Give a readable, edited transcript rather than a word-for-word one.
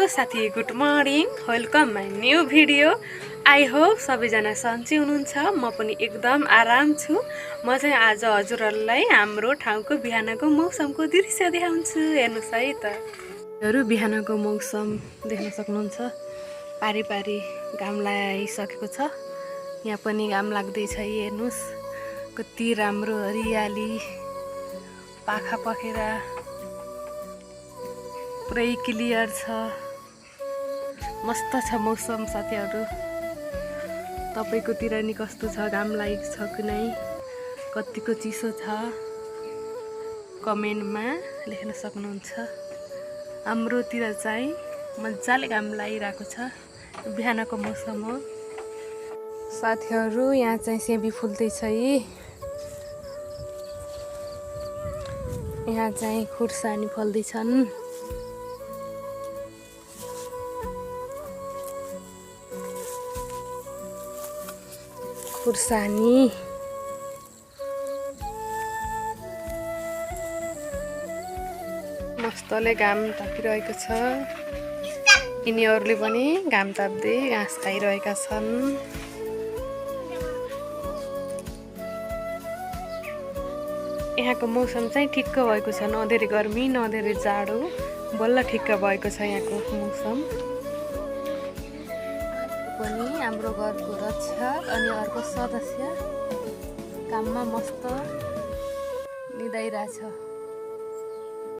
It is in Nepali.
हेलो साथी, good morning, welcome my new video. I hope सबैजना सन्चै हुनुहुन्छ। म पनि एकदम आराम छु। म चाहिँ आज हजुरहरूलाई हाम्रो ठाउँको बिहानको मौसमको दृश्य देखाउँछु। हेर्नुहोस् है त, बिहानको मौसम देख्न सक्नुहुन्छ। पारी पारी घाम लागिसकेको छ। यहाँ पनि घाम लाग्दैछ। हेर्नुहोस् कति राम्रो हरियाली, पाखा पखेरा पुरै क्लियर छ। मस्त छ मौसम साथीहरू। तपाईँकोतिर नि कस्तो छ? घाम लागेको छ कि नै? कतिको चिसो छ कमेन्टमा लेख्न सक्नुहुन्छ। हाम्रोतिर चाहिँ मजाले घाम लागिरहेको छ। बिहानको मौसम हो साथीहरू। यहाँ चाहिँ सेबी फुल्दैछ है। यहाँ चाहिँ खुर्सानी फल्दैछन्। खुर्सानी मस्तले घाम तापिरहेको छ। यिनीहरूले पनि घाम ताप्दै घाँस खाइरहेका छन्। यहाँको मौसम चाहिँ ठिक्क भएको छ। न धेरै गर्मी न धेरै जाडो, बल्ल ठिक्क भएको छ यहाँको मौसम। पनि हाम्रो घरको रक्षक अनि अर्को सदस्य काममा मस्त निदाइरहेछ।